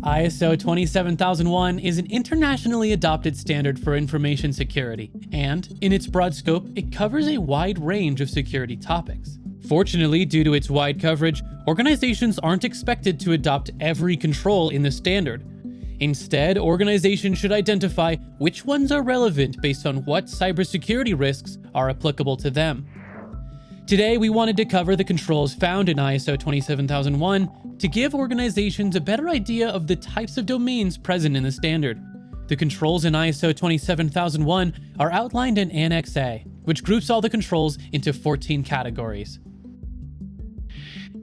ISO 27001 is an internationally adopted standard for information security, and in its broad scope, it covers a wide range of security topics. Fortunately, due to its wide coverage, organizations aren't expected to adopt every control in the standard. Instead, organizations should identify which ones are relevant based on what cybersecurity risks are applicable to them. Today, we wanted to cover the controls found in ISO 27001 to give organizations a better idea of the types of domains present in the standard. The controls in ISO 27001 are outlined in Annex A, which groups all the controls into 14 categories.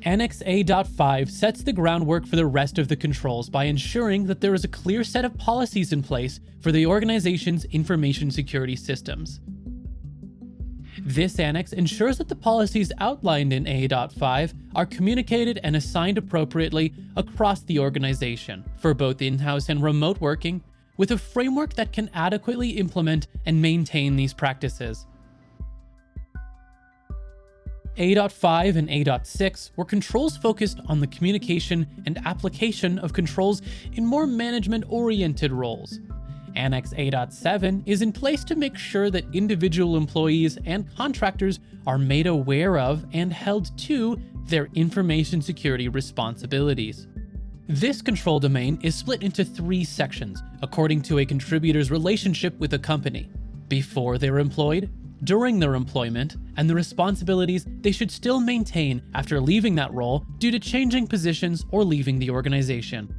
Annex A.5 sets the groundwork for the rest of the controls by ensuring that there is a clear set of policies in place for the organization's information security systems. This annex ensures that the policies outlined in A.5 are communicated and assigned appropriately across the organization for both in-house and remote working, with a framework that can adequately implement and maintain these practices. A.5 and A.6 were controls focused on the communication and application of controls in more management-oriented roles. Annex A.7 is in place to make sure that individual employees and contractors are made aware of and held to their information security responsibilities. This control domain is split into 3 sections according to a contributor's relationship with a company: before they're employed, during their employment, and the responsibilities they should still maintain after leaving that role due to changing positions or leaving the organization.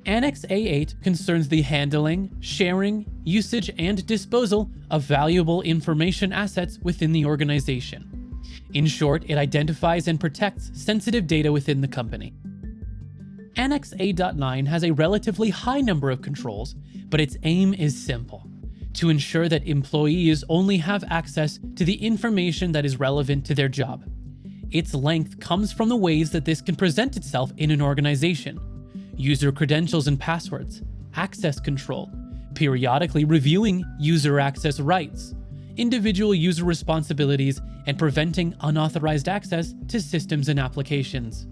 Annex A8 concerns the handling, sharing, usage, and disposal of valuable information assets within the organization. In short, it identifies and protects sensitive data within the company. Annex A.9 has a relatively high number of controls, but its aim is simple: to ensure that employees only have access to the information that is relevant to their job. Its length comes from the ways that this can present itself in an organization: user credentials and passwords, access control, periodically reviewing user access rights, individual user responsibilities, and preventing unauthorized access to systems and applications.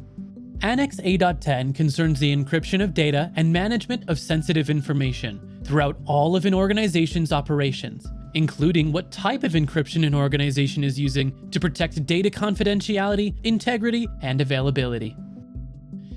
Annex A.10 concerns the encryption of data and management of sensitive information throughout all of an organization's operations, including what type of encryption an organization is using to protect data confidentiality, integrity, and availability.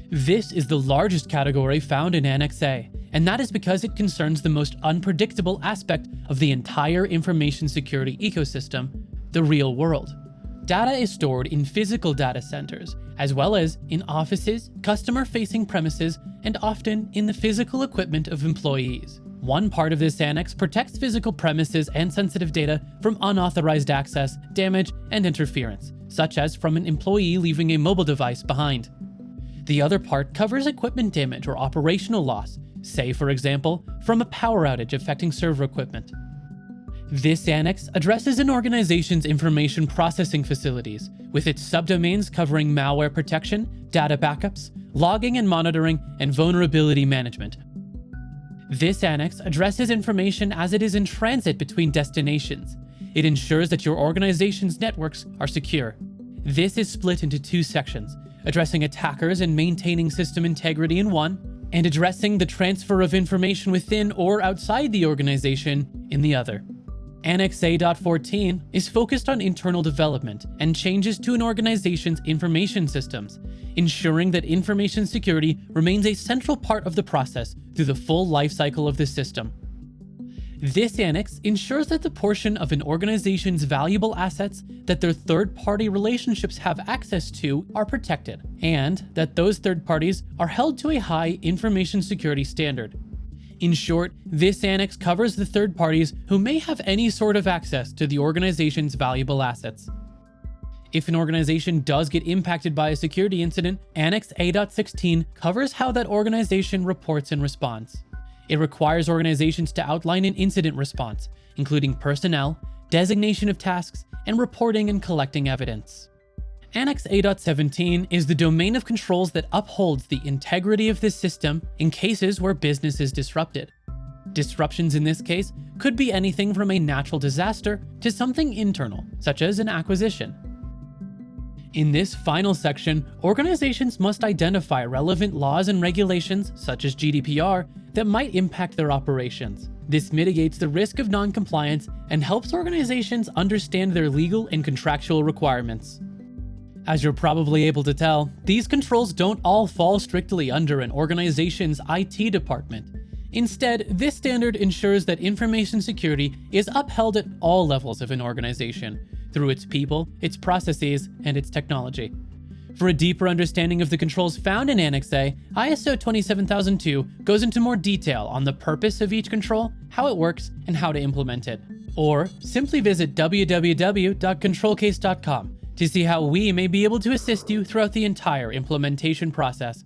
This is the largest category found in Annex A, and that is because it concerns the most unpredictable aspect of the entire information security ecosystem: the real world. Data is stored in physical data centers, as well as in offices, customer-facing premises, and often in the physical equipment of employees. One part of this annex protects physical premises and sensitive data from unauthorized access, damage, and interference, such as from an employee leaving a mobile device behind. The other part covers equipment damage or operational loss, say, for example, from a power outage affecting server equipment. This annex addresses an organization's information processing facilities, with its subdomains covering malware protection, data backups, logging and monitoring, and vulnerability management. This annex addresses information as it is in transit between destinations. It ensures that your organization's networks are secure. This is split into 2 sections, addressing attackers and maintaining system integrity in one, and addressing the transfer of information within or outside the organization in the other. Annex A.14 is focused on internal development and changes to an organization's information systems, ensuring that information security remains a central part of the process through the full lifecycle of the system. This annex ensures that the portion of an organization's valuable assets that their third-party relationships have access to are protected, and that those third parties are held to a high information security standard. In short, this annex covers the third parties who may have any sort of access to the organization's valuable assets. If an organization does get impacted by a security incident, Annex A.16 covers how that organization reports and responds. It requires organizations to outline an incident response, including personnel, designation of tasks, and reporting and collecting evidence. Annex A.17 is the domain of controls that upholds the integrity of this system in cases where business is disrupted. Disruptions in this case could be anything from a natural disaster to something internal, such as an acquisition. In this final section, organizations must identify relevant laws and regulations, such as GDPR, that might impact their operations. This mitigates the risk of non-compliance and helps organizations understand their legal and contractual requirements. As you're probably able to tell, these controls don't all fall strictly under an organization's IT department. Instead, this standard ensures that information security is upheld at all levels of an organization, through its people, its processes, and its technology. For a deeper understanding of the controls found in Annex A, ISO 27002 goes into more detail on the purpose of each control, how it works, and how to implement it. Or simply visit www.controlcase.com to see how we may be able to assist you throughout the entire implementation process.